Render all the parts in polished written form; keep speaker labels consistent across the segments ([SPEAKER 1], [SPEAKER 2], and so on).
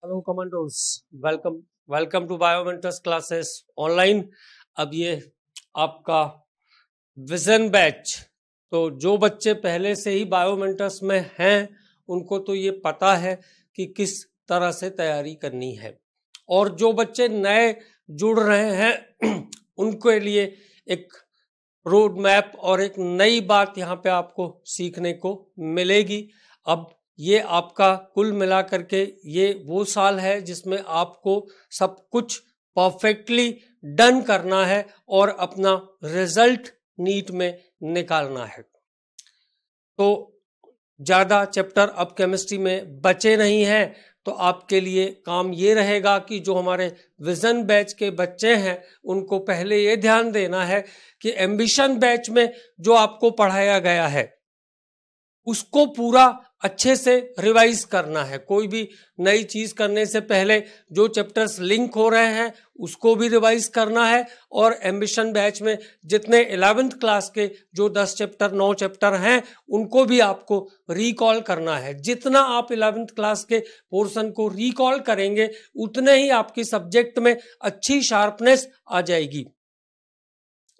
[SPEAKER 1] Hello commandos, welcome welcome to Biomentors classes online. अब ये आपका विजन बैच, तो जो बच्चे पहले से ही बायोमेंटर्स में हैं उनको तो ये पता है कि किस तरह से तैयारी करनी है, और जो बच्चे नए जुड़ रहे हैं उनके लिए एक रोड मैप और एक नई बात यहाँ पे आपको सीखने को मिलेगी। अब ये आपका कुल मिला करके ये वो साल है जिसमें आपको सब कुछ परफेक्टली डन करना है और अपना रिजल्ट नीट में निकालना है। तो ज़्यादा चैप्टर अब केमिस्ट्री में बचे नहीं हैं, तो आपके लिए काम ये रहेगा कि जो हमारे विजन बैच के बच्चे हैं उनको पहले ये ध्यान देना है कि एम्बिशन बैच में जो आपको पढ़ाया गया है उसको पूरा अच्छे से रिवाइज करना है। कोई भी नई चीज करने से पहले जो चैप्टर्स लिंक हो रहे हैं उसको भी रिवाइज करना है, और एम्बिशन बैच में जितने 11th क्लास के जो 10 चैप्टर 9 चैप्टर हैं उनको भी आपको रिकॉल करना है। जितना आप 11th क्लास के पोर्शन को रिकॉल करेंगे उतने ही आपकी सब्जेक्ट में अच्छी शार्पनेस आ जाएगी।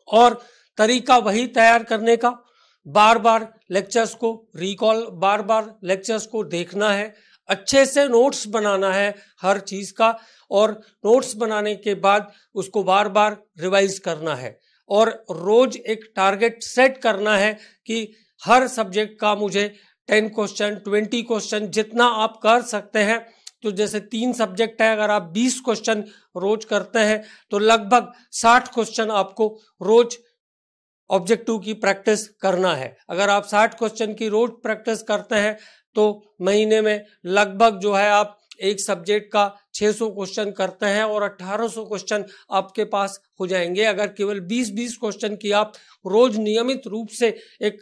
[SPEAKER 1] और तरीका वही तैयार करने का, बार बार लेक्चर्स को रिकॉल, बार बार लेक्चर्स को देखना है, अच्छे से नोट्स बनाना है हर चीज का, और नोट्स बनाने के बाद उसको बार बार रिवाइज करना है, और रोज एक टारगेट सेट करना है कि हर सब्जेक्ट का मुझे 10 क्वेश्चन 20 क्वेश्चन जितना आप कर सकते हैं। तो जैसे 3 सब्जेक्ट है, अगर आप 20 क्वेश्चन रोज करते हैं तो लगभग 60 क्वेश्चन आपको रोज ऑब्जेक्टिव की प्रैक्टिस करना है। अगर आप 60 क्वेश्चन की रोज प्रैक्टिस करते हैं तो महीने में लगभग जो है आप एक सब्जेक्ट का 600 क्वेश्चन करते हैं और 1800 क्वेश्चन आपके पास हो जाएंगे। अगर केवल 20-20 क्वेश्चन की आप रोज नियमित रूप से एक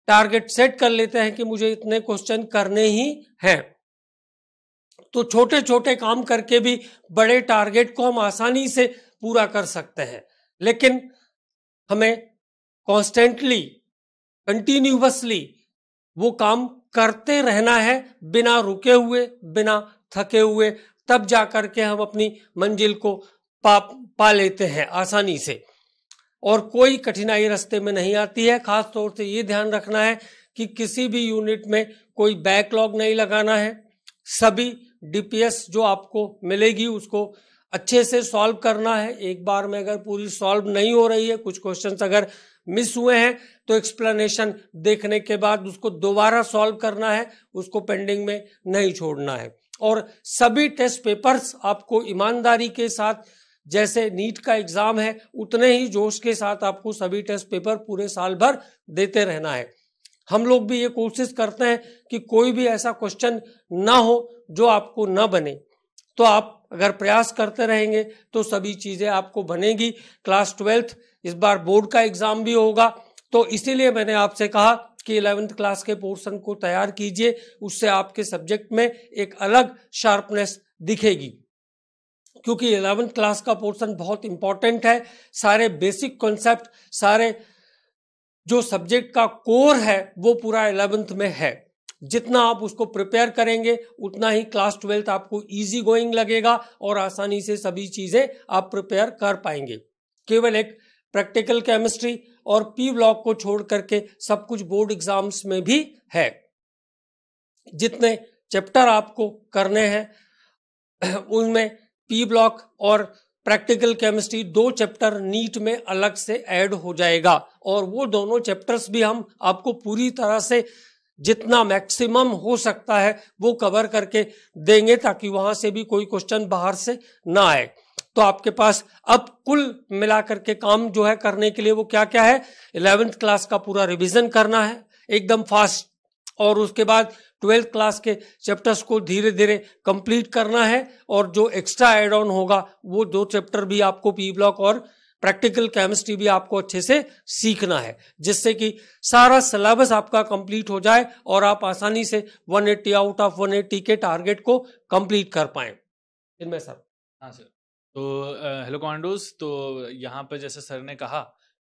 [SPEAKER 1] टारगेट सेट कर लेते हैं कि मुझे इतने क्वेश्चन करने ही हैं, तो छोटे छोटे काम करके भी बड़े टारगेट को हम आसानी से पूरा कर सकते हैं। लेकिन हमें कॉन्स्टेंटली कंटिन्यूअसली वो काम करते रहना है, बिना रुके हुए, बिना थके हुए, तब जाकर के हम अपनी मंजिल को पा लेते हैं आसानी से, और कोई कठिनाई रास्ते में नहीं आती है। खास तौर से ये ध्यान रखना है कि किसी भी यूनिट में कोई बैकलॉग नहीं लगाना है। सभी डीपीएस जो आपको मिलेगी उसको अच्छे से सॉल्व करना है। एक बार में अगर पूरी सॉल्व नहीं हो रही है, कुछ क्वेश्चंस अगर मिस हुए हैं तो एक्सप्लेनेशन देखने के बाद उसको दोबारा सॉल्व करना है, उसको पेंडिंग में नहीं छोड़ना है। और सभी टेस्ट पेपर्स आपको ईमानदारी के साथ, जैसे नीट का एग्जाम है उतने ही जोश के साथ आपको सभी टेस्ट पेपर पूरे साल भर देते रहना है। हम लोग भी ये कोशिश करते हैं कि कोई भी ऐसा क्वेश्चन ना हो जो आपको ना बने, तो आप अगर प्रयास करते रहेंगे तो सभी चीजें आपको बनेगी। क्लास 12th इस बार बोर्ड का एग्जाम भी होगा, तो इसीलिए मैंने आपसे कहा कि 11th क्लास के पोर्शन को तैयार कीजिए, उससे आपके सब्जेक्ट में एक अलग शार्पनेस दिखेगी। क्योंकि 11th क्लास का पोर्शन बहुत इंपॉर्टेंट है। सारे बेसिक कॉन्सेप्ट, सारे जो सब्जेक्ट का कोर है वो पूरा 11th में है। जितना आप उसको प्रिपेयर करेंगे उतना ही क्लास 12th आपको इजी गोइंग लगेगा और आसानी से सभी चीजें आप प्रिपेयर कर पाएंगे। केवल एक प्रैक्टिकल केमिस्ट्री और पी ब्लॉक को छोड़ करके सब कुछ बोर्ड एग्जाम्स में भी है। जितने चैप्टर आपको करने हैं उनमें पी ब्लॉक और प्रैक्टिकल केमिस्ट्री 2 चैप्टर नीट में अलग से ऐड हो जाएगा, और वो दोनों चैप्टर्स भी हम आपको पूरी तरह से जितना मैक्सिमम हो सकता है वो कवर करके देंगे, ताकि वहां से भी कोई क्वेश्चन बाहर से ना आए। तो आपके पास अब कुल मिलाकर के काम जो है करने के लिए वो क्या क्या है, 11th क्लास का पूरा रिवीजन करना है एकदम फास्ट, और उसके बाद 12th क्लास के चैप्टर्स को धीरे धीरे कंप्लीट करना है, और जो एक्स्ट्रा एड ऑन होगा वो 2 चैप्टर भी आपको पी ब्लॉक और प्रैक्टिकल केमिस्ट्री भी आपको अच्छे से सीखना है, जिससे कि सारा सिलेबस आपका कंप्लीट हो जाए और आप आसानी से 180 आउट ऑफ 180 के टारगेट को कंप्लीट कर पाए। इनमें सर।
[SPEAKER 2] हाँ सर। तो हेलो कमांडोज, तो यहाँ पर जैसे सर ने कहा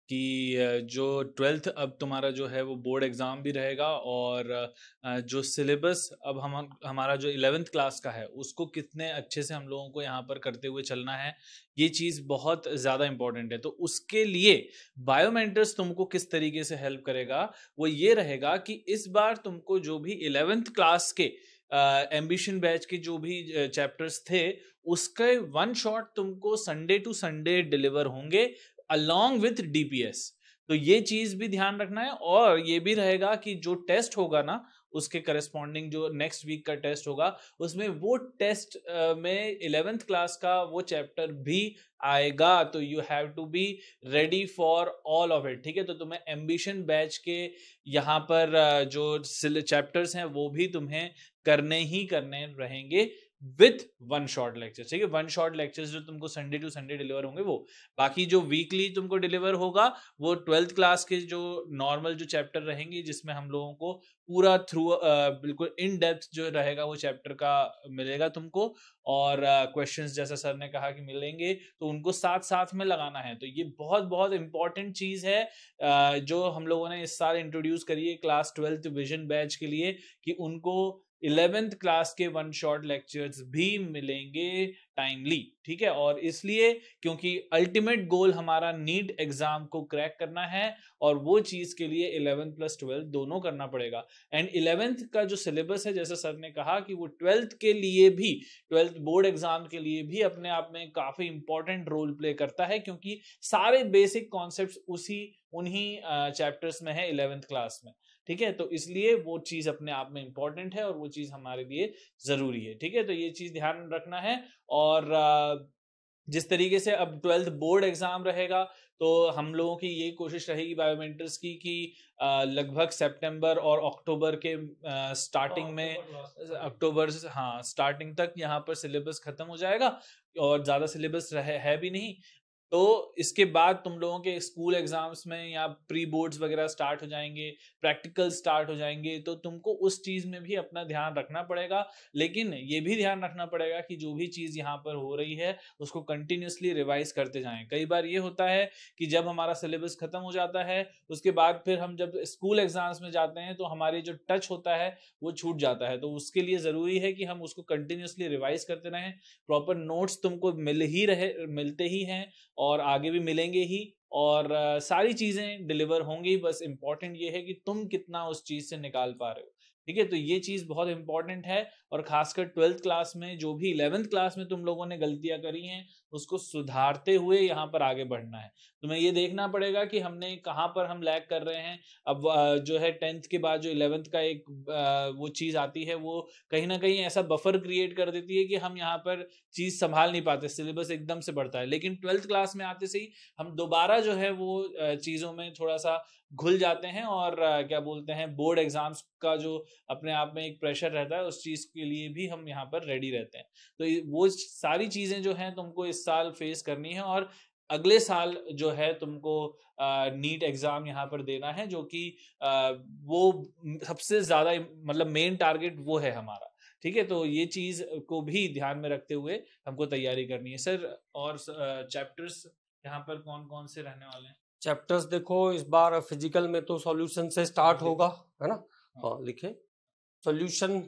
[SPEAKER 2] कि जो 12th अब तुम्हारा जो है वो बोर्ड एग्ज़ाम भी रहेगा, और जो सिलेबस अब हमारा जो 11th क्लास का है उसको कितने अच्छे से हम लोगों को यहाँ पर करते हुए चलना है, ये चीज़ बहुत ज़्यादा इम्पोर्टेंट है। तो उसके लिए बायोमेंटर्स तुमको किस तरीके से हेल्प करेगा, वो ये रहेगा कि इस बार तुमको जो भी 11th क्लास के एम्बिशन बैच के जो भी चैप्टर्स थे, उसके वन शॉट तुमको संडे टू संडे डिलीवर होंगे अलॉन्ग विथ डीपीएस। तो ये चीज भी ध्यान रखना है, और ये भी रहेगा कि जो टेस्ट होगा ना, उसके करस्पॉन्डिंग जो नेक्स्ट वीक का टेस्ट होगा, उसमें वो टेस्ट में 11th क्लास का वो चैप्टर भी आएगा। तो you have to be ready for all of it. ठीक है, तो तुम्हें एम्बिशन बैच के यहाँ पर जो चैप्टर्स हैं वो भी तुम्हें करने ही करने रहेंगे विथ वन शॉट लेक्चर। ठीक है, वन शॉट लेक्चर्स जो तुमको संडे टू संडे डिलीवर होंगे, वो बाकी जो वीकली तुमको डिलीवर होगा वो 12th क्लास के जो नॉर्मल जो चैप्टर रहेंगे, जिसमें हम लोगों को पूरा थ्रू बिल्कुल इन डेप्थ जो रहेगा वो चैप्टर का मिलेगा तुमको, और क्वेश्चंस जैसा सर ने कहा कि मिलेंगे, तो उनको साथ साथ में लगाना है। तो ये बहुत बहुत इंपॉर्टेंट चीज है जो हम लोगों ने इस साल इंट्रोड्यूस करी है क्लास 12th विजन बैच के लिए, कि उनको 11th क्लास के वन शॉट लेक्चर्स भी मिलेंगे टाइमली। ठीक है, और इसलिए क्योंकि अल्टीमेट गोल हमारा नीट एग्जाम को क्रैक करना है, और वो चीज के लिए 11th प्लस 12th दोनों करना पड़ेगा। एंड 11th का जो सिलेबस है, जैसे सर ने कहा कि वो 12th के लिए भी, 12th बोर्ड एग्जाम के लिए भी अपने आप में काफी इंपॉर्टेंट रोल प्ले करता है, क्योंकि सारे बेसिक कॉन्सेप्ट्स उन्हीं चैप्टर्स में है 11th क्लास में। ठीक है, तो इसलिए वो चीज अपने आप में इंपॉर्टेंट है, और वो चीज हमारे लिए जरूरी है। ठीक है, तो ये चीज ध्यान रखना है। और जिस तरीके से अब 12th बोर्ड एग्जाम रहेगा, तो हम लोगों की ये कोशिश रहेगी बायोमेंटर्स की कि लगभग सितंबर और अक्टूबर के स्टार्टिंग में, अक्टूबर हाँ स्टार्टिंग तक यहाँ पर सिलेबस खत्म हो जाएगा, और ज़्यादा सिलेबस है भी नहीं। तो इसके बाद तुम लोगों के स्कूल एग्जाम्स में या प्री बोर्ड्स वगैरह स्टार्ट हो जाएंगे, प्रैक्टिकल स्टार्ट हो जाएंगे, तो तुमको उस चीज़ में भी अपना ध्यान रखना पड़ेगा। लेकिन ये भी ध्यान रखना पड़ेगा कि जो भी चीज़ यहाँ पर हो रही है उसको कंटिन्यूसली रिवाइज करते जाएं। कई बार ये होता है कि जब हमारा सिलेबस खत्म हो जाता है, उसके बाद फिर हम जब स्कूल एग्जाम्स में जाते हैं तो हमारे जो टच होता है वो छूट जाता है। तो उसके लिए ज़रूरी है कि हम उसको कंटिन्यूसली रिवाइज करते रहें। प्रॉपर नोट्स तुमको मिलते ही हैं, और आगे भी मिलेंगे ही, और सारी चीज़ें डिलीवर होंगी। बस इंपॉर्टेंट ये है कि तुम कितना उस चीज़ से निकाल पा रहे हो। ठीक है, तो ये चीज़ बहुत इंपॉर्टेंट है, और खासकर 12th क्लास में जो भी 11th क्लास में तुम लोगों ने गलतियां करी हैं, उसको सुधारते हुए यहाँ पर आगे बढ़ना है। तुम्हें ये देखना पड़ेगा कि हमने कहाँ पर हम लैग कर रहे हैं। अब जो है 10th के बाद जो 11th का एक वो चीज़ आती है, वो कहीं ना कहीं ऐसा बफर क्रिएट कर देती है कि हम यहाँ पर चीज़ संभाल नहीं पाते, सिलेबस एकदम से बढ़ता है। लेकिन 12th क्लास में आते से ही हम दोबारा जो है वो चीज़ों में थोड़ा सा घुल जाते हैं, और क्या बोलते हैं, बोर्ड एग्जाम्स का जो अपने आप में एक प्रेशर रहता है, उस चीज़ के लिए भी हम यहाँ पर रेडी रहते हैं। तो वो सारी चीज़ें जो हैं तुमको इस साल फेस करनी है, और अगले साल जो है तुमको नीट एग्जाम यहाँ पर देना है, जो कि वो सबसे ज़्यादा मतलब मेन टारगेट वो है हमारा। ठीक है, तो ये चीज़ को भी ध्यान में रखते हुए हमको तैयारी करनी है सर। और चैप्टर्स यहाँ पर कौन कौन से रहने वाले हैं?
[SPEAKER 1] चैप्टर्स देखो, इस बार फिजिकल में तो सॉल्यूशन से स्टार्ट होगा, है ना। हाँ लिखे, सॉल्यूशन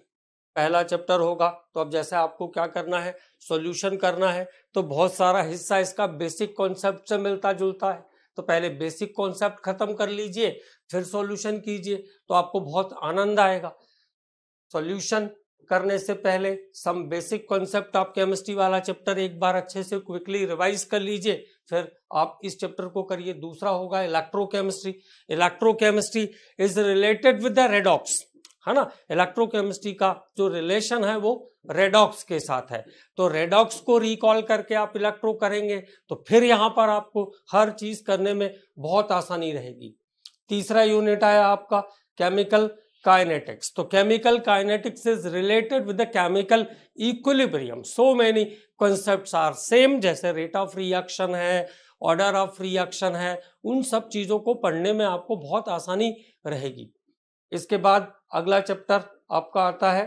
[SPEAKER 1] पहला चैप्टर होगा। तो अब जैसे आपको क्या करना है, सॉल्यूशन करना है, तो बहुत सारा हिस्सा इसका बेसिक कॉन्सेप्ट से मिलता जुलता है। तो पहले बेसिक कॉन्सेप्ट खत्म कर लीजिए, फिर सॉल्यूशन कीजिए, तो आपको बहुत आनंद आएगा। सॉल्यूशन करने से पहले सम बेसिक कॉन्सेप्ट आप केमिस्ट्री वाला चैप्टर एक बार अच्छे से क्विकली रिवाइज कर लीजिए, फिर आप इस चैप्टर को करिए। दूसरा होगा electrochemistry. Electrochemistry is related with the redox, है ना। इलेक्ट्रोकेमिस्ट्री का जो रिलेशन है वो रेडॉक्स के साथ है। तो रेडॉक्स को रिकॉल करके आप इलेक्ट्रो करेंगे, तो फिर यहाँ पर आपको हर चीज करने में बहुत आसानी रहेगी। तीसरा यूनिट आया आपका केमिकल काइनेटिक्स। तो chemical kinetics is related with the chemical equilibrium. So many concepts are same, जैसे रेट ऑफ रिएक्शन है, ऑर्डर ऑफ रिएक्शन है, उन सब चीजों को पढ़ने में आपको बहुत आसानी रहेगी। इसके बाद अगला चैप्टर आपका आता है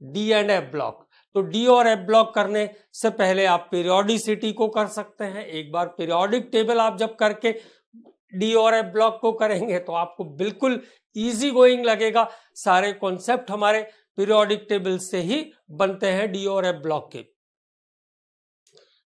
[SPEAKER 1] डी एंड एफ ब्लॉक। तो डी और एफ ब्लॉक करने से पहले आप पीरियोडिसिटी को कर सकते हैं। एक बार पीरियोडिक टेबल आप जब करके डी और एफ ब्लॉक को करेंगे तो आपको बिल्कुल इजी गोइंग लगेगा। सारे कॉन्सेप्ट हमारे पीरियोडिक टेबल से ही बनते हैं डी और एफ ब्लॉक के।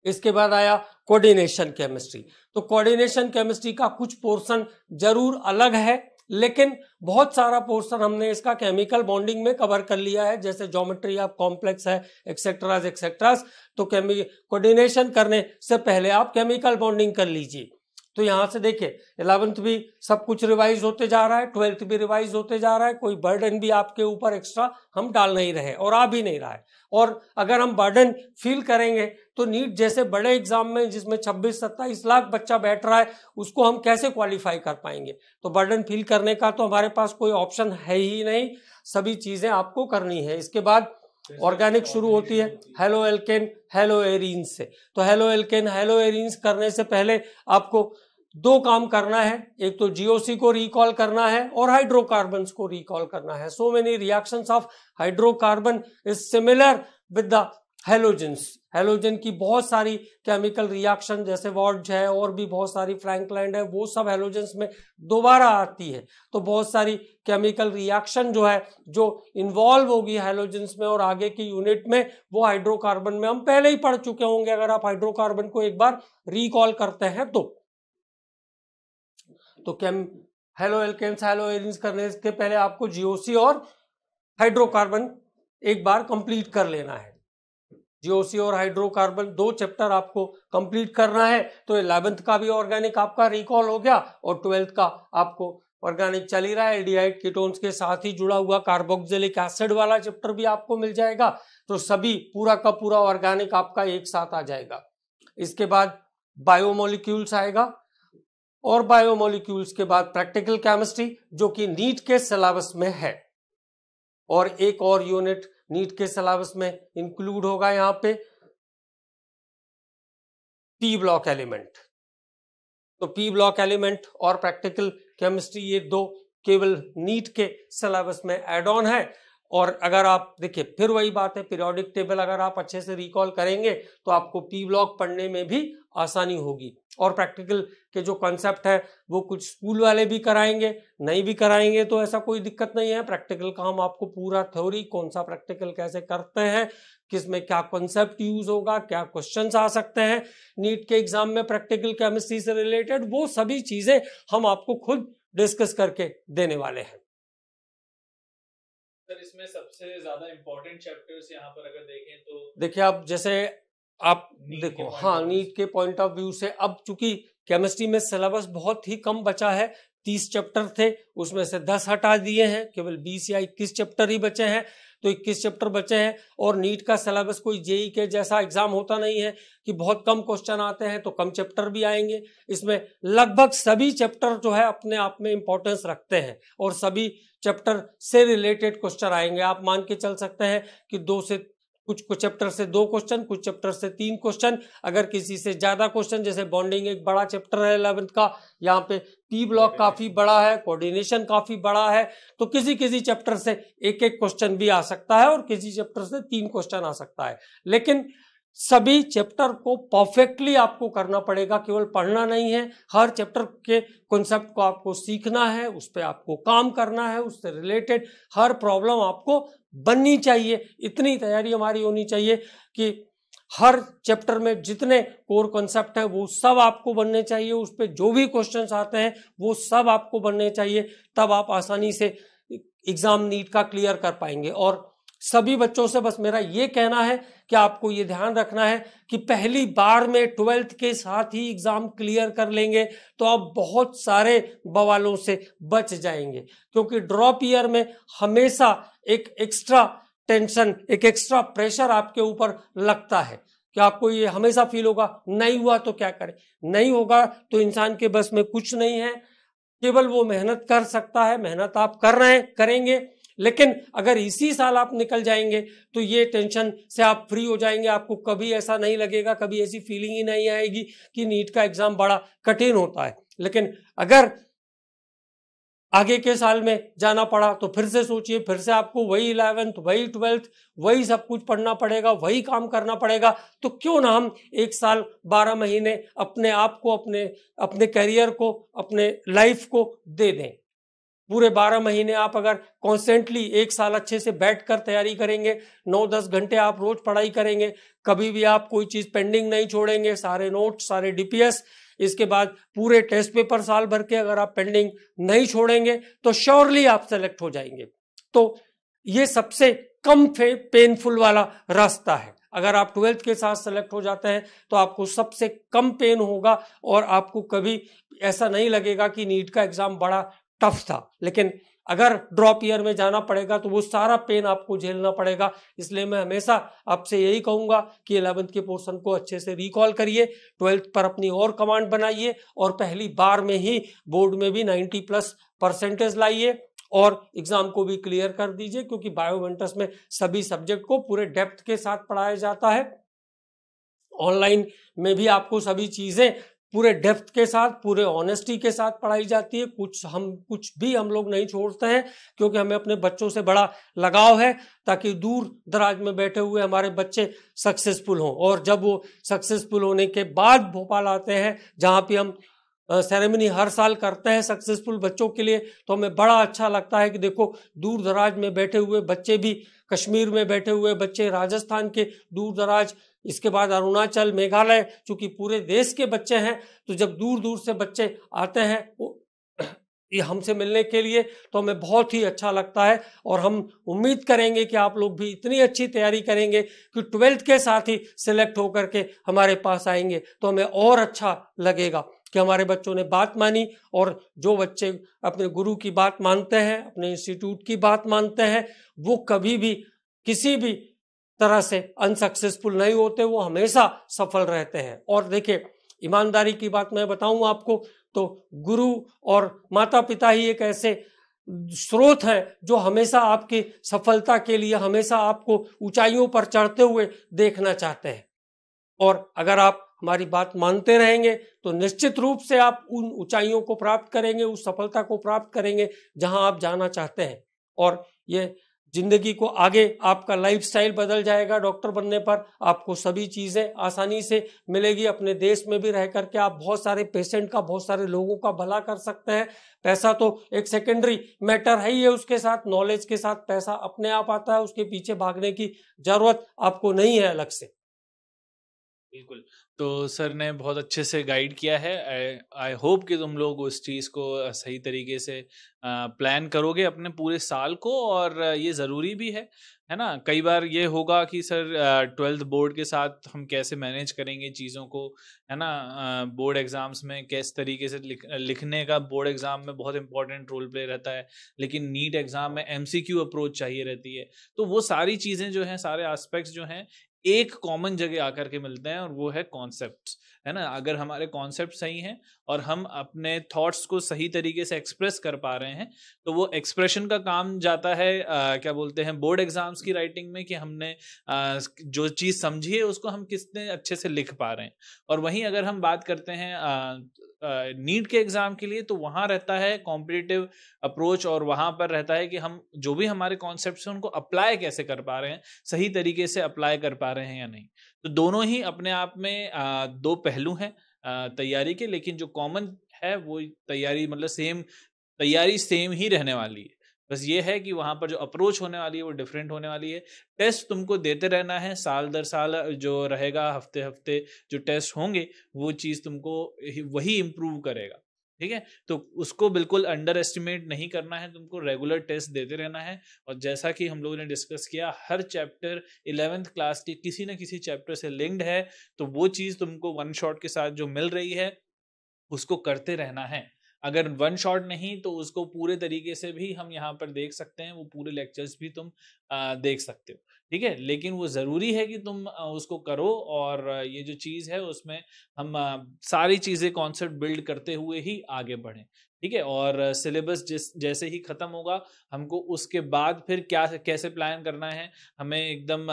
[SPEAKER 1] इसके बाद आया कोऑर्डिनेशन केमिस्ट्री। तो कोऑर्डिनेशन केमिस्ट्री का कुछ पोर्शन जरूर अलग है, लेकिन बहुत सारा पोर्शन हमने इसका केमिकल बॉन्डिंग में कवर कर लिया है, जैसे ज्योमेट्री ऑफ कॉम्प्लेक्स है, एक्सेट्रास एक्सेट्रास। तो कोऑर्डिनेशन करने से पहले आप केमिकल बॉन्डिंग कर लीजिए। तो यहां से देखिए 11th भी सब कुछ रिवाइज होते जा रहा है, 12th भी रिवाइज होते जा रहा है, कोई बर्डन भी आपके ऊपर एक्स्ट्रा हम डाल नहीं रहे और आ भी नहीं रहा है। और अगर हम बर्डन फील करेंगे तो नीट जैसे बड़े एग्जाम में जिसमें 26-27 लाख बच्चा बैठ रहा है, उसको हम कैसे क्वालिफाई कर पाएंगे। तो बर्डन फील करने का तो हमारे पास कोई ऑप्शन है ही नहीं, सभी चीजें आपको करनी है। इसके बाद ऑर्गेनिक शुरू होती है हेलो एल्केन हेलो एरीन्स से। तो हेलो एल्केन हेलो एरीन्स करने से पहले आपको दो काम करना है, एक तो जीओसी को रिकॉल करना है और हाइड्रोकार्बन्स को रिकॉल करना है। So many reactions of hydrocarbon is similar with the halogens. Halogen की बहुत सारी केमिकल रिएक्शन जैसे वॉर्ज है और भी बहुत सारी फ्रैंकलैंड है, वो सब हेलोजेंस में दोबारा आती है। तो बहुत सारी केमिकल रिएक्शन जो है जो इन्वॉल्व होगी हेलोजेंस में और आगे की यूनिट में, वो हाइड्रोकार्बन में हम पहले ही पढ़ चुके होंगे अगर आप हाइड्रोकार्बन को एक बार रिकॉल करते हैं तो हेलो एल्केन्स हेलो एरीन्स करने के पहले आपको जीओसी और हाइड्रोकार्बन एक बार कंप्लीट कर लेना है। जीओसी और हाइड्रोकार्बन दो चैप्टर आपको कंप्लीट करना है। तो 11th का भी ऑर्गेनिक आपका रिकॉल हो गया और 12th का आपको ऑर्गेनिक चल ही रहा है, एल्डिहाइड कीटोन्स के साथ ही जुड़ा हुआ कार्बोक्सिलिक एसिड वाला चैप्टर भी आपको मिल जाएगा। तो सभी पूरा का पूरा ऑर्गेनिक आपका एक साथ आ जाएगा। इसके बाद बायोमोलिक्यूल्स आएगा और बायोमोलिक्यूल्स के बाद प्रैक्टिकल केमिस्ट्री जो कि नीट के सिलेबस में है, और एक और यूनिट नीट के सिलेबस में इंक्लूड होगा यहाँ पे पी ब्लॉक एलिमेंट। तो पी ब्लॉक एलिमेंट और प्रैक्टिकल केमिस्ट्री ये दो केवल नीट के सिलेबस में एड ऑन है। और अगर आप देखिए फिर वही बात है, पीरियोडिक टेबल अगर आप अच्छे से रिकॉल करेंगे तो आपको पी ब्लॉक पढ़ने में भी आसानी होगी। और प्रैक्टिकल के जो कॉन्सेप्ट है वो कुछ स्कूल वाले भी कराएंगे, नहीं भी कराएंगे तो ऐसा कोई दिक्कत नहीं है। प्रैक्टिकल का हम आपको पूरा थ्योरी, कौन सा प्रैक्टिकल कैसे करते हैं, किसमें क्या कॉन्सेप्ट यूज होगा, क्या क्वेश्चंस आ सकते हैं नीट के एग्जाम में प्रैक्टिकल केमिस्ट्री से रिलेटेड, वो सभी चीजें हम आपको खुद डिस्कस करके देने वाले हैं।
[SPEAKER 2] सर इसमें सबसे ज्यादा इंपॉर्टेंट चैप्टर्स यहाँ पर अगर देखें तो
[SPEAKER 1] देखिए आप जैसे आप देखो, हाँ नीट के पॉइंट ऑफ व्यू से अब चूंकि केमिस्ट्री में सिलेबस बहुत ही कम बचा है, 30 चैप्टर थे उसमें से 10 हटा दिए हैं, केवल 20 या 21 चैप्टर ही बचे हैं। तो 21 चैप्टर बचे हैं और नीट का सिलेबस कोई जेई के जैसा एग्जाम होता नहीं है कि बहुत कम क्वेश्चन आते हैं तो कम चैप्टर भी आएंगे। इसमें लगभग सभी चैप्टर जो है अपने आप में इंपॉर्टेंस रखते हैं और सभी चैप्टर से रिलेटेड क्वेश्चन आएंगे। आप मान के चल सकते हैं कि कुछ चैप्टर से 2 क्वेश्चन, कुछ चैप्टर से 3 क्वेश्चन, अगर किसी से ज्यादा क्वेश्चन, जैसे बॉन्डिंग एक बड़ा चैप्टर है 11th का, यहाँ पे पी ब्लॉक काफी बड़ा है, कोऑर्डिनेशन काफी बड़ा है, तो किसी किसी चैप्टर से एक क्वेश्चन भी आ सकता है और किसी चैप्टर से 3 क्वेश्चन आ सकता है। लेकिन सभी चैप्टर को परफेक्टली आपको करना पड़ेगा, केवल पढ़ना नहीं है, हर चैप्टर के कॉन्सेप्ट को आपको सीखना है, उस पर आपको काम करना है, उससे रिलेटेड हर प्रॉब्लम आपको बननी चाहिए। इतनी तैयारी हमारी होनी चाहिए कि हर चैप्टर में जितने कोर कॉन्सेप्ट है वो सब आपको बनने चाहिए, उस पर जो भी क्वेश्चंस आते हैं वो सब आपको बनने चाहिए, तब आप आसानी से एग्जाम नीट का क्लियर कर पाएंगे। और सभी बच्चों से बस मेरा ये कहना है कि आपको ये ध्यान रखना है कि पहली बार में 12th के साथ ही एग्जाम क्लियर कर लेंगे तो आप बहुत सारे बवालों से बच जाएंगे, क्योंकि ड्रॉप ईयर में हमेशा एक एक्स्ट्रा टेंशन, एक एक्स्ट्रा प्रेशर आपके ऊपर लगता है कि आपको ये हमेशा फील होगा नहीं हुआ तो क्या करें, नहीं होगा तो इंसान के बस में कुछ नहीं है, केवल वो मेहनत कर सकता है। मेहनत आप कर रहे हैं, करेंगे, लेकिन अगर इसी साल आप निकल जाएंगे तो ये टेंशन से आप फ्री हो जाएंगे। आपको कभी ऐसा नहीं लगेगा, कभी ऐसी फीलिंग ही नहीं आएगी कि नीट का एग्जाम बड़ा कठिन होता है। लेकिन अगर आगे के साल में जाना पड़ा तो फिर से सोचिए, फिर से आपको वही 11th वही 12th वही सब कुछ पढ़ना पड़ेगा, वही काम करना पड़ेगा। तो क्यों ना हम 1 साल 12 महीने अपने आप को, अपने करियर को, अपने लाइफ को दे दें। पूरे 12 महीने आप अगर कॉन्स्टेंटली 1 साल अच्छे से बैठकर तैयारी करेंगे, 9-10 घंटे आप रोज पढ़ाई करेंगे, कभी भी आप कोई चीज पेंडिंग नहीं छोड़ेंगे, सारे नोट्स, सारे डीपीएस, इसके बाद पूरे टेस्ट पेपर साल भर के अगर आप पेंडिंग नहीं छोड़ेंगे तो श्योरली आप सेलेक्ट हो जाएंगे। तो ये सबसे कम पेनफुल वाला रास्ता है। अगर आप 12th के साथ सेलेक्ट हो जाते हैं तो आपको सबसे कम पेन होगा और आपको कभी ऐसा नहीं लगेगा कि नीट का एग्जाम बड़ा टफ था। लेकिन अगर ड्रॉप ईयर में जाना पड़ेगा तो वो सारा पेन आपको झेलना पड़ेगा। इसलिए मैं हमेशा आपसे यही कहूंगा कि 11th के पोर्शन को अच्छे से रिकॉल करिए, 12th पर अपनी और कमांड बनाइए और पहली बार में ही बोर्ड में भी 90+ % लाइए और एग्जाम को भी क्लियर कर दीजिए, क्योंकि बायोमेंटस में सभी सब्जेक्ट को पूरे डेप्थ के साथ पढ़ाया जाता है। ऑनलाइन में भी आपको सभी चीजें पूरे डेप्थ के साथ, पूरे ऑनेस्टी के साथ पढ़ाई जाती है। कुछ भी हम लोग नहीं छोड़ते हैं, क्योंकि हमें अपने बच्चों से बड़ा लगाव है, ताकि दूर दराज में बैठे हुए हमारे बच्चे सक्सेसफुल हों। और जब वो सक्सेसफुल होने के बाद भोपाल आते हैं, जहाँ पे हम सेरेमनी हर साल करते हैं सक्सेसफुल बच्चों के लिए, तो हमें बड़ा अच्छा लगता है कि देखो दूर दराज में बैठे हुए बच्चे भी, कश्मीर में बैठे हुए बच्चे, राजस्थान के दूर दराज, इसके बाद अरुणाचल, मेघालय, चूंकि पूरे देश के बच्चे हैं, तो जब दूर दूर से बच्चे आते हैं ये हमसे मिलने के लिए, तो हमें बहुत ही अच्छा लगता है। और हम उम्मीद करेंगे कि आप लोग भी इतनी अच्छी तैयारी करेंगे कि 12th के साथ ही सिलेक्ट होकर के हमारे पास आएंगे, तो हमें और अच्छा लगेगा कि हमारे बच्चों ने बात मानी। और जो बच्चे अपने गुरु की बात मानते हैं, अपने इंस्टीट्यूट की बात मानते हैं, वो कभी भी किसी भी तरह से अनसक्सेसफुल नहीं होते, वो हमेशा सफल रहते हैं। और देखिए, ईमानदारी की बात मैं बताऊं आपको, तो गुरु और माता पिता ही एक ऐसे स्रोत है जो हमेशा आपकी सफलता के लिए, हमेशा आपको ऊंचाइयों पर चढ़ते हुए देखना चाहते हैं। और अगर आप हमारी बात मानते रहेंगे तो निश्चित रूप से आप उन ऊंचाइयों को प्राप्त करेंगे, उस सफलता को प्राप्त करेंगे जहां आप जाना चाहते हैं। और ये जिंदगी को आगे, आपका लाइफस्टाइल बदल जाएगा। डॉक्टर बनने पर आपको सभी चीजें आसानी से मिलेगी। अपने देश में भी रह करके आप बहुत सारे पेशेंट का, बहुत सारे लोगों का भला कर सकते हैं। पैसा तो एक सेकेंडरी मैटर है ही है, उसके साथ नॉलेज के साथ पैसा अपने आप आता है, उसके पीछे भागने की जरूरत आपको नहीं है अलग से।
[SPEAKER 2] बिल्कुल। तो सर ने बहुत अच्छे से गाइड किया है। आई होप कि तुम लोग उस चीज़ को सही तरीके से प्लान करोगे अपने पूरे साल को, और ये ज़रूरी भी है ना। कई बार ये होगा कि सर 12th बोर्ड के साथ हम कैसे मैनेज करेंगे चीज़ों को, है ना। बोर्ड एग्ज़ाम्स में किस तरीके से लिखने का बोर्ड एग्ज़ाम में बहुत इंपॉर्टेंट रोल प्ले रहता है, लेकिन नीट एग्ज़ाम में MCQ अप्रोच चाहिए रहती है। तो वो सारी चीज़ें जो हैं, सारे एस्पेक्ट्स जो हैं, एक कॉमन जगह आकर के मिलते हैं, और वो है कॉन्सेप्ट्स, है ना। अगर हमारे कॉन्सेप्ट सही हैं और हम अपने थॉट्स को सही तरीके से एक्सप्रेस कर पा रहे हैं, तो वो एक्सप्रेशन का काम जाता है क्या बोलते हैं, बोर्ड एग्जाम्स की राइटिंग में, कि हमने जो चीज़ समझी है उसको हम कितने अच्छे से लिख पा रहे हैं। और वहीं अगर हम बात करते हैं नीट के एग्जाम के लिए, तो वहाँ रहता है कॉम्पिटिटिव अप्रोच, और वहाँ पर रहता है कि हम जो भी हमारे कॉन्सेप्ट्स हैं उनको अप्लाई कैसे कर पा रहे हैं, सही तरीके से अप्लाई कर पा रहे हैं या नहीं। तो दोनों ही अपने आप में दो पहलू हैं तैयारी के, लेकिन जो कॉमन है वो तैयारी, मतलब तैयारी सेम ही रहने वाली है। बस ये है कि वहाँ पर जो अप्रोच होने वाली है वो डिफरेंट होने वाली है। टेस्ट तुमको देते रहना है, साल दर साल जो रहेगा, हफ्ते हफ्ते जो टेस्ट होंगे, वो चीज़ तुमको वही इम्प्रूव करेगा। ठीक है, तो उसको बिल्कुल अंडर एस्टिमेट नहीं करना है, तुमको रेगुलर टेस्ट देते रहना है। और जैसा कि हम लोगों ने डिस्कस किया, हर चैप्टर 11th क्लास के किसी न किसी चैप्टर से लिंक्ड है, तो वो चीज़ तुमको वन शॉट के साथ जो मिल रही है उसको करते रहना है। अगर वन शॉट नहीं तो उसको पूरे तरीके से भी हम यहाँ पर देख सकते हैं, वो पूरे लेक्चर्स भी तुम देख सकते हो। ठीक है, लेकिन वो ज़रूरी है कि तुम उसको करो, और ये जो चीज़ है उसमें हम सारी चीज़ें कॉन्सेप्ट बिल्ड करते हुए ही आगे बढ़ें। ठीक है। और सिलेबस जैसे ही खत्म होगा, हमको उसके बाद फिर क्या कैसे प्लान करना है, हमें एकदम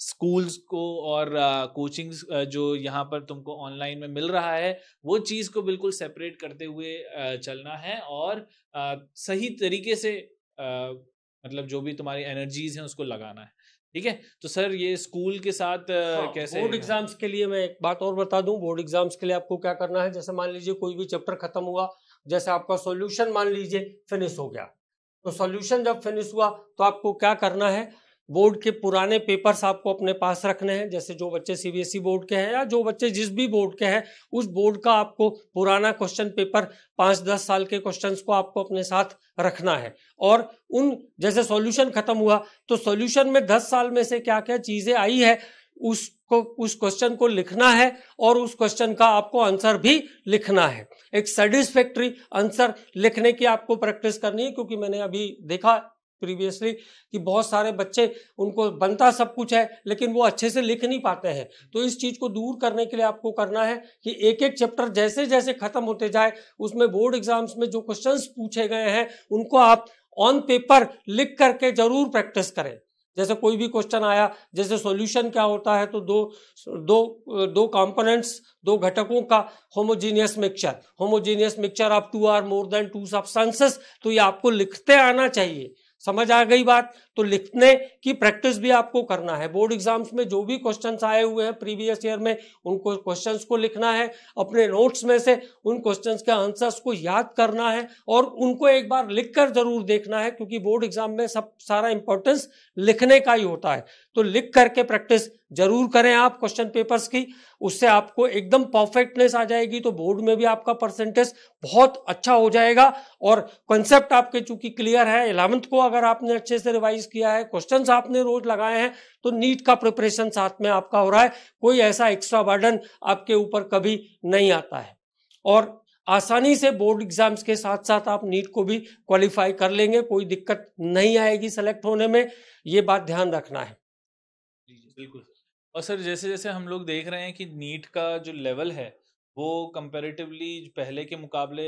[SPEAKER 2] स्कूल्स को और कोचिंग्स जो यहाँ पर तुमको ऑनलाइन में मिल रहा है, वो चीज़ को बिल्कुल सेपरेट करते हुए चलना है, और सही तरीके से मतलब जो भी तुम्हारी एनर्जीज हैं उसको लगाना है। ठीक है। तो सर ये स्कूल के साथ कैसे
[SPEAKER 1] बोर्ड एग्जाम्स के लिए मैं एक बात और बता दूं, बोर्ड एग्जाम्स के लिए आपको क्या करना है, जैसे मान लीजिए कोई भी चैप्टर खत्म हुआ, जैसे आपका सॉल्यूशन मान लीजिए फिनिश हो गया, तो सॉल्यूशन जब फिनिश हुआ तो आपको क्या करना है, बोर्ड के पुराने पेपर्स आपको अपने पास रखने हैं। जैसे जो बच्चे सीबीएसई बोर्ड के हैं या जो बच्चे जिस भी बोर्ड के हैं, उस बोर्ड का आपको पुराना क्वेश्चन पेपर 5-10 साल के क्वेश्चंस को आपको अपने साथ रखना है। और उन जैसे सॉल्यूशन खत्म हुआ तो सॉल्यूशन में 10 साल में से क्या क्या चीजें आई है उसको, उस क्वेश्चन को लिखना है और उस क्वेश्चन का आपको आंसर भी लिखना है। एक सेटिस्फैक्टरी आंसर लिखने की आपको प्रैक्टिस करनी है, क्योंकि मैंने अभी देखा प्रीवियसली कि बहुत सारे बच्चे, उनको बनता सब कुछ है लेकिन वो अच्छे से लिख नहीं पाते हैं। तो इस चीज को दूर करने के लिए आपको करना है कि एक एक चैप्टर जैसे जैसे खत्म होते जाए, उसमें बोर्ड एग्जाम्स में जो क्वेश्चंस पूछे गए हैं उनको आप ऑन पेपर लिख करके जरूर प्रैक्टिस करें। जैसे कोई भी क्वेश्चन आया, जैसे सॉल्यूशन क्या होता है, तो दो कंपोनेंट्स, दो घटकों का homogeneous mixture of 2 or more than 2 substances, तो ये आपको लिखते आना चाहिए। समझ आ गई बात? तो लिखने की प्रैक्टिस भी आपको करना है। बोर्ड एग्जाम्स में जो भी क्वेश्चंस आए हुए हैं प्रीवियस ईयर में, उनको क्वेश्चंस को लिखना है, अपने नोट्स में से उन क्वेश्चंस के आंसर्स को याद करना है और उनको एक बार लिखकर जरूर देखना है, क्योंकि बोर्ड एग्जाम में सब सारा इंपॉर्टेंस लिखने का ही होता है। तो लिख करके प्रैक्टिस जरूर करें आप क्वेश्चन पेपर्स की, उससे आपको एकदम परफेक्टनेस आ जाएगी। तो बोर्ड में भी आपका परसेंटेज बहुत अच्छा हो जाएगा। और कॉन्सेप्ट आपके चूंकि क्लियर है, 11th को अगर आपने अच्छे से रिवाइज किया है, क्वेश्चंस आपने रोज लगाए हैं, तो नीट का प्रिपरेशन साथ में आपका हो रहा है। कोई ऐसा एक्स्ट्रा बर्डन आपके ऊपर कभी नहीं आता है और आसानी से बोर्ड एग्जाम्स के साथ साथ आप नीट को भी क्वालिफाई कर लेंगे, कोई दिक्कत नहीं आएगी सेलेक्ट होने में। ये बात ध्यान रखना है।
[SPEAKER 2] बिल्कुल। और सर जैसे जैसे हम लोग देख रहे हैं कि नीट का जो लेवल है वो कंपैरेटिवली पहले के मुकाबले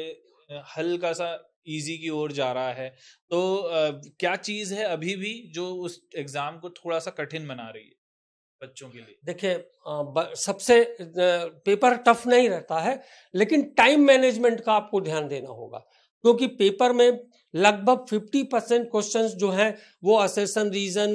[SPEAKER 2] हल्का सा इजी की ओर जा रहा है, तो क्या चीज़ है अभी भी जो उस एग्जाम को थोड़ा सा कठिन बना रही है बच्चों के लिए?
[SPEAKER 1] देखिए, सबसे पेपर टफ नहीं रहता है, लेकिन टाइम मैनेजमेंट का आपको ध्यान देना होगा, क्योंकि पेपर में लगभग 50% क्वेश्चंस जो हैं वो assertion, reason,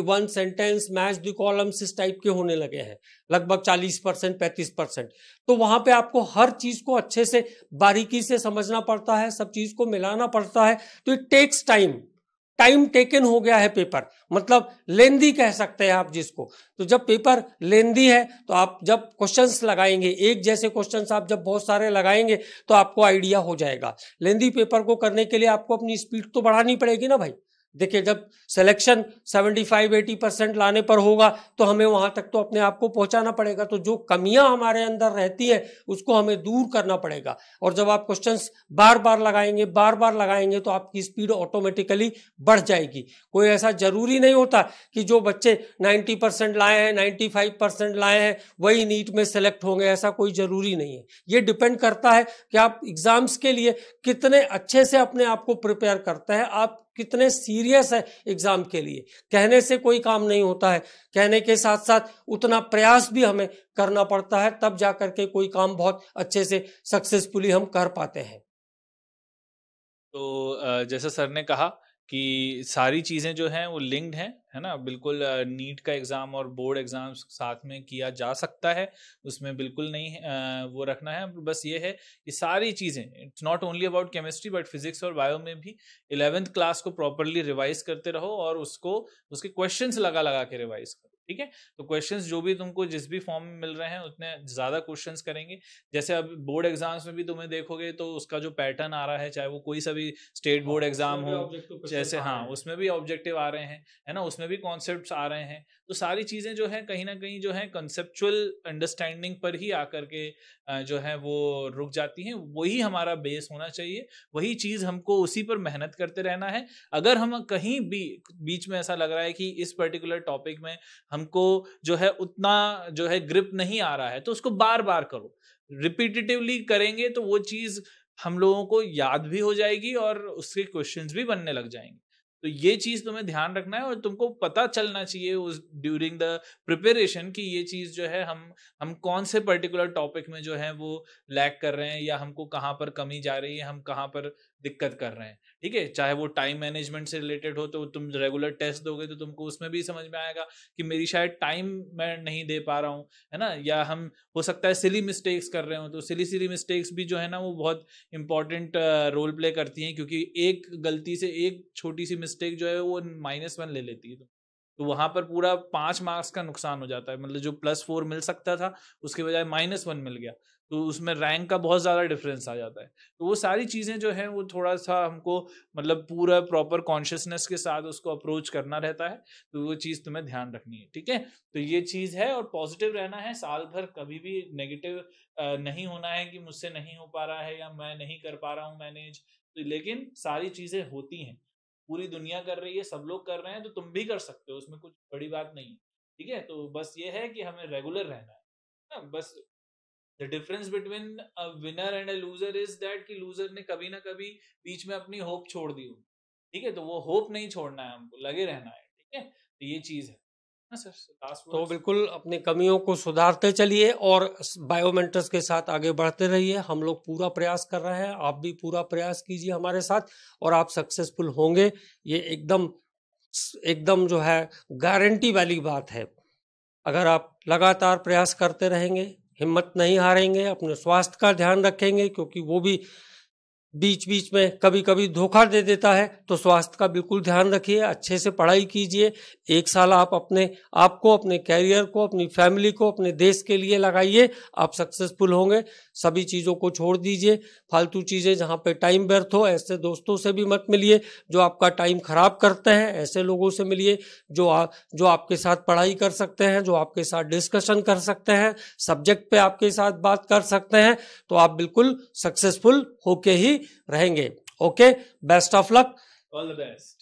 [SPEAKER 1] one sentence, match the columns, इस टाइप के होने लगे हैं। लगभग 40%, 35%। तो वहां पे आपको हर चीज को अच्छे से बारीकी से समझना पड़ता है, सब चीज को मिलाना पड़ता है। तो इट टेक्स टाइम टेकन हो गया है पेपर, मतलब लेंदी कह सकते हैं आप जिसको। तो जब पेपर लेंदी है तो आप जब क्वेश्चंस लगाएंगे, एक जैसे क्वेश्चंस आप जब बहुत सारे लगाएंगे तो आपको आइडिया हो जाएगा। लेंदी पेपर को करने के लिए आपको अपनी स्पीड तो बढ़ानी पड़ेगी ना भाई। देखिए, जब सिलेक्शन 75-80% लाने पर होगा तो हमें वहां तक तो अपने आप को पहुंचाना पड़ेगा। तो जो कमियां हमारे अंदर रहती है उसको हमें दूर करना पड़ेगा। और जब आप क्वेश्चंस बार बार लगाएंगे तो आपकी स्पीड ऑटोमेटिकली बढ़ जाएगी। कोई ऐसा जरूरी नहीं होता कि जो बच्चे 90% लाए हैं, 95% लाए हैं, वही नीट में सेलेक्ट होंगे, ऐसा कोई जरूरी नहीं है। ये डिपेंड करता है कि आप एग्जाम्स के लिए कितने अच्छे से अपने आप को प्रिपेयर करते हैं, आप कितने सीरियस है एग्जाम के लिए। कहने से कोई काम नहीं होता है, कहने के साथ साथ उतना प्रयास भी हमें करना पड़ता है, तब जाकर के कोई काम बहुत अच्छे से सक्सेसफुली हम कर पाते हैं।
[SPEAKER 2] तो जैसे सर ने कहा कि सारी चीज़ें जो हैं वो लिंक्ड हैं, है ना? बिल्कुल नीट का एग्ज़ाम और बोर्ड एग्ज़ाम साथ में किया जा सकता है, उसमें बिल्कुल नहीं वो रखना है। बस ये है कि सारी चीज़ें, it's not only about chemistry but physics और बायो में भी 11th क्लास को प्रॉपरली रिवाइज करते रहो और उसको उसके क्वेश्चंस लगा लगा के रिवाइज करो। ठीक है। तो क्वेश्चंस जो भी तुमको जिस भी फॉर्म में मिल रहे हैं उतने ज़्यादा क्वेश्चंस करेंगे। जैसे अब बोर्ड एग्जाम्स में भी तुम्हें देखोगे तो उसका जो पैटर्न आ रहा है, चाहे वो कोई सा भी स्टेट बोर्ड एग्जाम हो, जैसे हाँ उसमें भी ऑब्जेक्टिव आ रहे हैं, है ना, उसमें भी कॉन्सेप्ट्स आ रहे हैं। तो सारी चीज़ें जो है कहीं ना कहीं जो है कंसेप्चुअल अंडरस्टैंडिंग पर ही आकर के जो है वो रुक जाती हैं। वही हमारा बेस होना चाहिए, वही चीज़ हमको उसी पर मेहनत करते रहना है। अगर हम कहीं भी बीच में ऐसा लग रहा है कि इस पर्टिकुलर टॉपिक में हमको जो है उतना जो है ग्रिप नहीं आ रहा है, तो उसको बार बार करो, रिपीटेटिवली करेंगे तो वो चीज़ हम लोगों को याद भी हो जाएगी और उसके क्वेश्चंस भी बनने लग जाएंगे। तो ये चीज तुम्हें ध्यान रखना है और तुमको पता चलना चाहिए उस ड्यूरिंग द प्रिपरेशन कि ये चीज जो है हम कौन से पर्टिकुलर टॉपिक में जो है वो लैग कर रहे हैं या हमको कहाँ पर कमी जा रही है, हम कहाँ पर दिक्कत कर रहे हैं। ठीक है, चाहे वो टाइम मैनेजमेंट से रिलेटेड हो तो तुम रेगुलर टेस्ट दोगे तो तुमको उसमें भी समझ में आएगा कि मेरी शायद टाइम मैं नहीं दे पा रहा हूँ, है ना। या हम हो सकता है सिली मिस्टेक्स कर रहे हो, तो सिली मिस्टेक्स भी जो है ना वो बहुत इंपॉर्टेंट रोल प्ले करती हैं, क्योंकि एक गलती से एक छोटी सी मिस्टेक जो है वो -1 ले लेती है। तो वहां पर पूरा 5 मार्क्स का नुकसान हो जाता है, मतलब जो +4 मिल सकता था उसके बजाय -1 मिल गया, तो उसमें रैंक का बहुत ज़्यादा डिफरेंस आ जाता है। तो वो सारी चीज़ें जो है वो थोड़ा सा हमको मतलब पूरा प्रॉपर कॉन्शियसनेस के साथ उसको अप्रोच करना रहता है, तो वो चीज़ तुम्हें ध्यान रखनी है। ठीक है, तो ये चीज़ है, और पॉजिटिव रहना है, साल भर कभी भी नेगेटिव नहीं होना है कि मुझसे नहीं हो पा रहा है या मैं नहीं कर पा रहा हूँ मैनेज। तो लेकिन सारी चीज़ें होती हैं, पूरी दुनिया कर रही है, सब लोग कर रहे हैं, तो तुम भी कर सकते हो, उसमें कुछ बड़ी बात नहीं है। ठीक है, तो बस ये है कि हमें रेगुलर रहना है ना। बस the difference between a winner and a loser is that कि लूजर ने कभी ना कभी बीच में अपनी होप छोड़ दी हो। ठीक है, तो वो होप नहीं छोड़ना है, हमको लगे रहना है। ठीक है, तो ये चीज है ना सर। लास्ट
[SPEAKER 1] तो
[SPEAKER 2] वर्ड्स।
[SPEAKER 1] बिल्कुल अपनी कमियों को सुधारते चलिए और बायोमेंटर्स के साथ आगे बढ़ते रहिए। हम लोग पूरा प्रयास कर रहे हैं, आप भी पूरा प्रयास कीजिए हमारे साथ और आप सक्सेसफुल होंगे। ये एकदम एकदम जो है गारंटी वाली बात है। अगर आप लगातार प्रयास करते रहेंगे, हिम्मत नहीं हारेंगे, अपने स्वास्थ्य का ध्यान रखेंगे, क्योंकि वो भी बीच बीच में कभी कभी धोखा दे देता है, तो स्वास्थ्य का बिल्कुल ध्यान रखिए, अच्छे से पढ़ाई कीजिए। 1 साल आप अपने आपको, अपने कैरियर को, अपनी फैमिली को, अपने देश के लिए लगाइए, आप सक्सेसफुल होंगे। सभी चीज़ों को छोड़ दीजिए, फालतू चीज़ें जहाँ पे टाइम व्यर्थ हो, ऐसे दोस्तों से भी मत मिलिए जो आपका टाइम खराब करते हैं। ऐसे लोगों से मिलिए जो आपके साथ पढ़ाई कर सकते हैं, जो आपके साथ डिस्कशन कर सकते हैं, सब्जेक्ट पे आपके साथ बात कर सकते हैं, तो आप बिल्कुल सक्सेसफुल होके ही रहेंगे। Okay, best of luck,
[SPEAKER 2] all the best.